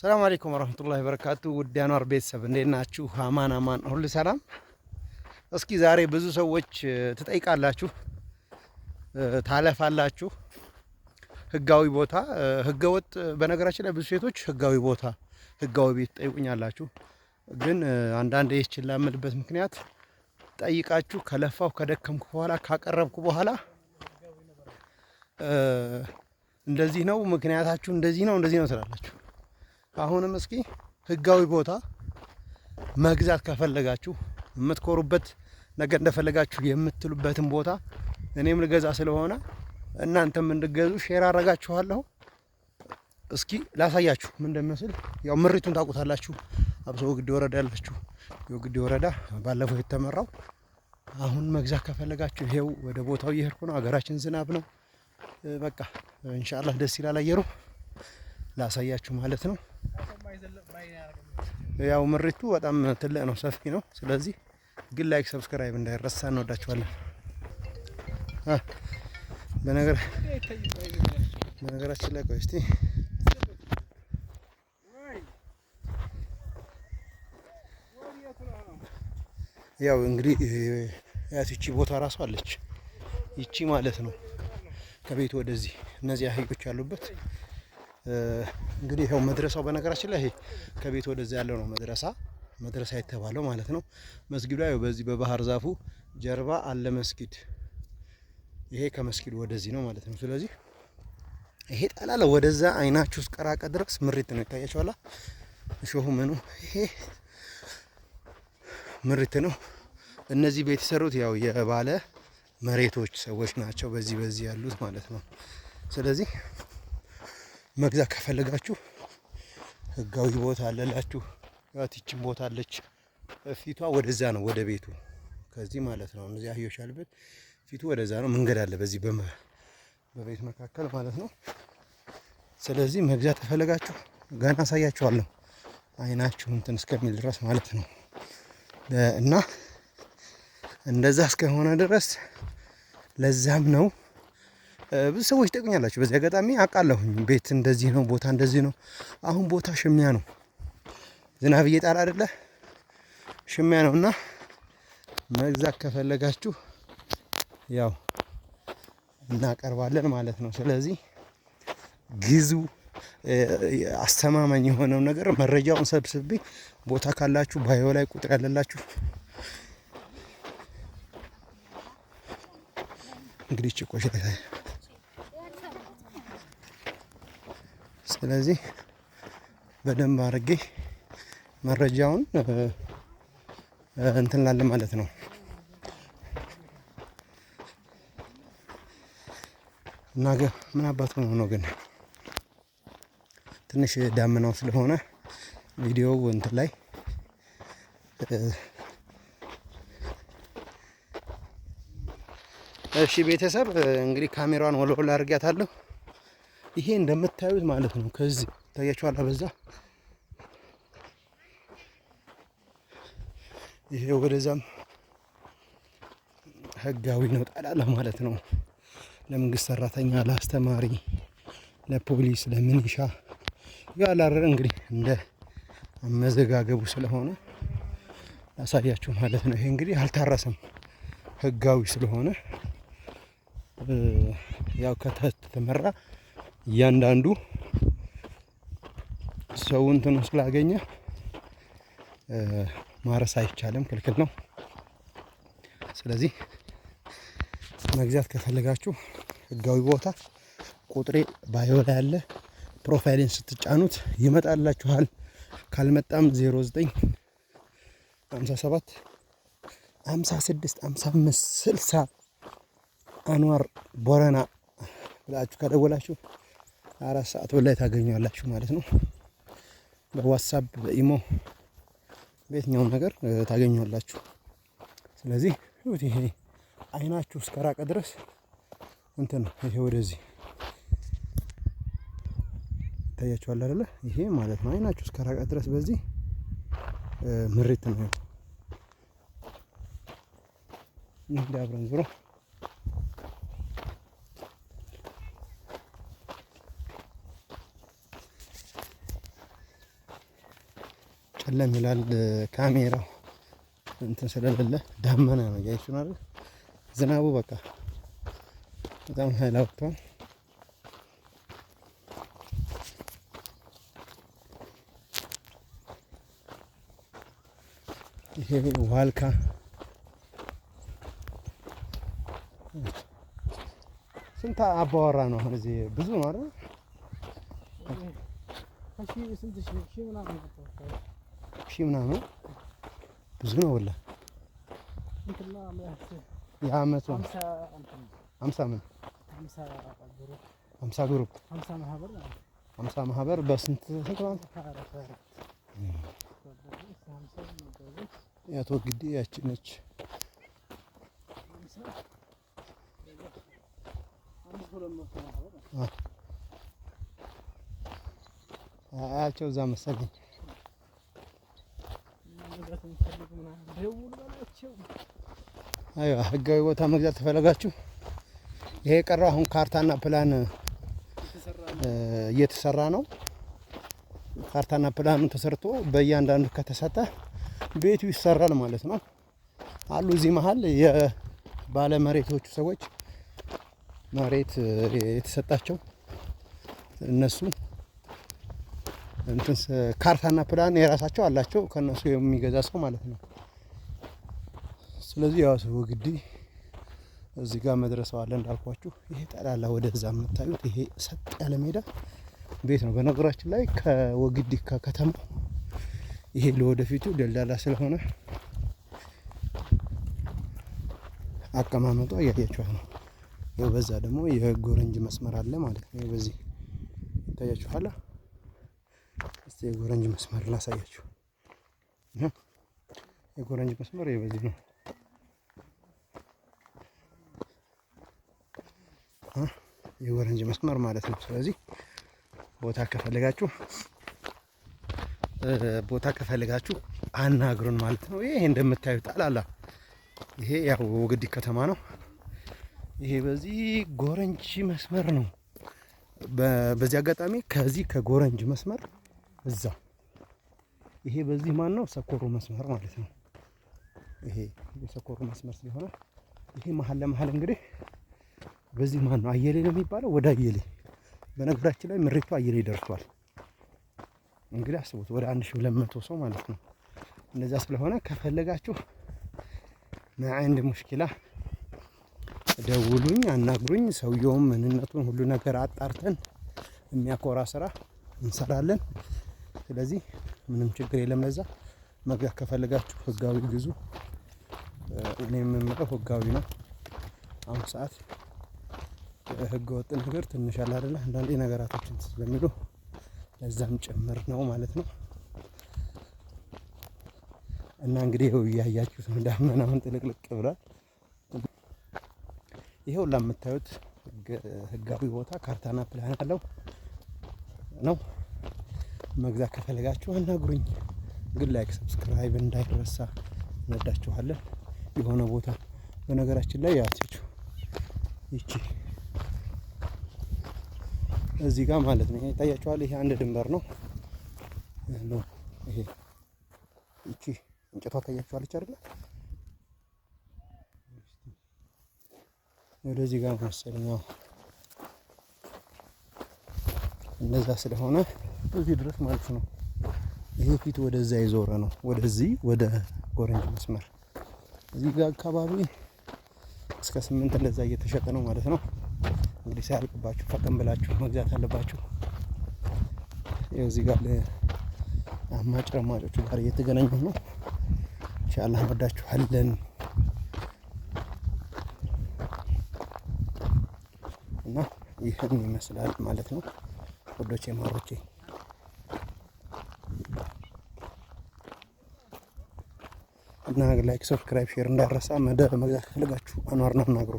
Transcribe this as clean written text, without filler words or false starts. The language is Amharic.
ሰላም አለይኩም ወራህመቱላሂ ወበረካቱ። ውድ ያኗር ቤተሰብ እንዴት ናችሁ? አማን ሁሉ ሰላም። እስኪ ዛሬ ብዙ ሰዎች ትጠይቃላችሁ፣ ታለፋላችሁ ህጋዊ ቦታ ህገወጥ። በነገራችን ላይ ብዙ ሴቶች ህጋዊ ቦታ ህጋዊ ቤት ጠይቁኛላችሁ። ግን አንዳንዴ ይችላል የምልበት ምክንያት ጠይቃችሁ ከለፋው ከደከምኩ በኋላ ካቀረብኩ በኋላ እንደዚህ ነው ምክንያታችሁ እንደዚህ ነው ትላላችሁ። አሁንም እስኪ ህጋዊ ቦታ መግዛት ከፈለጋችሁ የምትኮሩበት ነገር እንደፈለጋችሁ የምትሉበትን ቦታ እኔም ልገዛ ስለሆነ እናንተም እንድገዙ ሼር አረጋችኋለሁ። እስኪ ላሳያችሁ ምን እንደሚመስል። ያው ምሪቱን ታውቁታላችሁ። አብሶ ወግዲ ወረዳ ያላችሁ የወግዲ ወረዳ ባለፈው የተመራው አሁን መግዛት ከፈለጋችሁ ይሄው ወደ ቦታው እየሄድኩ ነው። ሀገራችን ዝናብ ነው። በቃ ኢንሻአላህ ደስ ይላል አየሩ። ላሳያችሁ ማለት ነው። ያው ምሪቱ በጣም ትልቅ ነው፣ ሰፊ ነው። ስለዚህ ግን ላይክ ሰብስክራይብ እንዳይረሳ። እንወዳችኋለን። በነገራችን ላይ ቆይ እስቲ ያው እንግዲህ ያቺ ቦታ ራሱ አለች ይቺ ማለት ነው። ከቤት ወደዚህ እነዚህ አህዮች ያሉበት እንግዲህ ይሄው መድረሳው። በነገራችን ላይ ይሄ ከቤት ወደዚህ ያለው ነው መድረሳ የተባለው ማለት ነው። መስጊዱ ላይ በዚህ በባህር ዛፉ ጀርባ አለ መስጊድ። ይሄ ከመስጊዱ ወደዚህ ነው ማለት ነው። ስለዚህ ይሄ ጣላለ ወደዛ አይናችሁ ውስጥ ቀራቀ ድረስ ምሪት ነው ይታያችኋል። እሾሁ ምኑ ይሄ ምሪት ነው። እነዚህ ቤት የሰሩት ያው የባለ መሬቶች ሰዎች ናቸው፣ በዚህ ያሉት ማለት ነው። ስለዚህ መግዛት ከፈለጋችሁ ህጋዊ ቦታ አለላችሁ። ያቺን ቦታ አለች፣ ፊቷ ወደዛ ነው ወደ ቤቱ ከዚህ ማለት ነው። እነዚህ አህዮች ያሉበት ፊቱ ወደዛ ነው። መንገድ አለ በዚህ በቤት መካከል ማለት ነው። ስለዚህ መግዛት ከፈለጋችሁ ገና አሳያችኋለሁ አይናችሁ እንትን እስከሚል ድረስ ማለት ነው። እና እንደዛ እስከሆነ ድረስ ለዛም ነው ብዙ ሰዎች ጠቁኛላችሁ። በዚህ አጋጣሚ አውቃለሁኝ ቤት እንደዚህ ነው፣ ቦታ እንደዚህ ነው። አሁን ቦታ ሽሚያ ነው፣ ዝናብ እየጣለ አይደለ? ሽሚያ ነውና መግዛት ከፈለጋችሁ ያው እናቀርባለን ማለት ነው። ስለዚህ ግዙ። አስተማማኝ የሆነው ነገር መረጃውን ሰብስቤ ቦታ ካላችሁ ባዮ ላይ ቁጥር ያለላችሁ እንግዲህ ጭቆሽ ላይ ስለዚህ በደንብ አድርጌ መረጃውን እንትን ላለ ማለት ነው። እና ምን አባቱ ነው ግን ትንሽ ዳመናው ስለሆነ ቪዲዮው እንትን ላይ እሺ ቤተሰብ እንግዲህ ካሜራዋን ወለወላ አድርጊያታለሁ። ይሄ እንደምታዩት ማለት ነው። ከዚህ ታያችኋል። በዛ ይሄ ወደዛም ህጋዊ ነው ጣላላ ማለት ነው። ለመንግስት ሰራተኛ፣ ለአስተማሪ፣ ለፖሊስ፣ ለሚኒሻ ያላረረ እንግዲህ እንደ አመዘጋገቡ ስለሆነ ያሳያችሁ ማለት ነው። ይሄ እንግዲህ አልታረሰም ህጋዊ ስለሆነ ያው ከተመራ እያንዳንዱ ሰው እንትኑ ስላገኘ ማረስ አይቻልም፣ ክልክል ነው። ስለዚህ መግዛት ከፈለጋችሁ ህጋዊ ቦታ ቁጥሬ ባዮ ላይ ያለ ፕሮፋይልን ስትጫኑት ይመጣላችኋል። ካልመጣም 09 57 56 55 60 አንዋር ቦረና ብላችሁ ከደወላችሁ 4 ሰዓት በላይ ታገኙዋላችሁ ማለት ነው። በዋትስአፕ በኢሞ በየትኛውም ነገር ታገኙዋላችሁ። ስለዚህ ይሄ አይናችሁ እስከራቀ ድረስ እንትን ይሄ ወደዚህ ታያችኋል አይደለ? ይሄ ማለት ነው አይናችሁ እስከራቀ ድረስ በዚህ ምሪት ነው። እንግዲህ አብረን ዙሮ ጨለም ይላል ካሜራው እንትን ስለሌለ ዳመና ነው ያይሽው አይደል? ዝናቡ በቃ በጣም ኃይል አውጥቷል። ይሄ ዋልካ ስንት አባወራ ነው አሁን እዚህ? ብዙ ነው አይደል? ሺህ ምናምን ብዙ ነው ወላ የአመቱ 50 ምን 50 ግሩፕ 50 ማህበር በስንት ማለት ያቶ ግዲ ያቺ ነች። አያቸው እዛ መሰለኝ። አይ ህጋዊ ቦታ መግዛት ተፈለጋችሁ ይሄ ቀረው። አሁን ካርታና ፕላን እየተሰራ ነው። ካርታና ፕላኑ ተሰርቶ በእያንዳንዱ ከተሰጠ ቤቱ ይሰራል ማለት ነው። አሉ እዚህ መሀል የባለ መሬቶቹ ሰዎች መሬት የተሰጣቸው እነሱ እንትን ካርታና ፕላን የራሳቸው አላቸው ከነሱ የሚገዛ ሰው ማለት ነው። ስለዚህ ያው ሰው ግዲ እዚህ ጋር መድረሰው አለ እንዳልኳችሁ። ይሄ ጠላላ ወደዛ የምታዩት ይሄ ሰጥ ያለ ሜዳ ቤት ነው። በነገራችን ላይ ከወግዲ ከከተማው ይሄ ለወደፊቱ ደልዳላ ስለሆነ አቀማመጡ እያያችሁ ነው። ያው በዛ ደግሞ የጎረንጅ መስመር አለ ማለት ነው። በዚህ ይታያችኋል። እስቲ የጎረንጅ መስመር ላሳያችሁ። የጎረንጅ መስመር በዚህ ነው። የጎረንጅ መስመር ማለት ነው። ስለዚህ ቦታ ከፈለጋችሁ አናግሩን ማለት ነው። ይሄ እንደምታዩት ጠላላ ይሄ ያው ወግዲ ከተማ ነው። ይሄ በዚህ ጎረንጅ መስመር ነው። በዚህ አጋጣሚ ከዚህ ከጎረንጅ መስመር እዛ ይሄ በዚህ ማን ነው? ሰኮሮ መስመር ማለት ነው። ይሄ የሰኮሮ መስመር ስለሆነ ይሄ መሀል ለመሀል እንግዲህ በዚህ ማን ነው? አየሌ ነው የሚባለው። ወደ አየሌ በነገራችን ላይ ምሪቱ አየሌ ደርሷል። እንግዲህ አስቡት ወደ 1200 ሰው ማለት ነው። እንደዛ ስለሆነ ከፈለጋችሁ አንድ ሙሽኪላ ደውሉኝ፣ አናግሩኝ። ሰውየውም ምንነቱን ሁሉ ነገር አጣርተን የሚያኮራ ስራ እንሰራለን። ስለዚህ ምንም ችግር የለም። ለዛ መግዛት ከፈለጋችሁ ህጋዊ ግዙ። እኔ የምመጣው ህጋዊ ነው። አሁን ሰዓት ህገ ወጥ ነገር ትንሽ አለ አይደለ? አንዳንዴ ነገራቶችን ስለሚሉ ለዛም ጭምር ነው ማለት ነው። እና እንግዲህ ይኸው እያያችሁት ነው። ዳመናውን ጥልቅልቅ ብሏል። ይሄው ለምታዩት ህጋዊ ቦታ ካርታና ፕላን ያለው ነው። መግዛት ከፈለጋችሁ አናግሩኝ። ግን ላይክ ሰብስክራይብ እንዳይረሳ። እንወዳችኋለን። የሆነ ቦታ በነገራችን ላይ ያትችሁ ይቺ እዚህ ጋር ማለት ነው። ይሄ ታያችኋል። ይሄ አንድ ድንበር ነው። ይሄ ይቺ እንጨቷ ታያችኋለች አይደል? ወደዚህ ጋር መሰለኝ እንደዛ ስለሆነ እዚህ ድረስ ማለት ነው። ይሄ ፊት ወደዛ የዞረ ነው። ወደዚህ ወደ ጎረንጅ መስመር እዚህ ጋር አካባቢ እስከ 8 እንደዛ እየተሸጠ ነው ማለት ነው። እንግዲህ ሳያልቅባችሁ ፈቀም ብላችሁ መግዛት አለባችሁ። ይኸው እዚህ ጋር አማጭ ጋር እየተገናኘሁ ነው። ኢንሻአላህ እንወዳችኋለን እና ይህን ይመስላል ማለት ነው። ወዶቼ ማሮቼ እና ላይክ ሰብስክራይብ ሼር እንዳረሳ መግዛት ከፈለጋችሁ አንዋር ነው አናግሩ።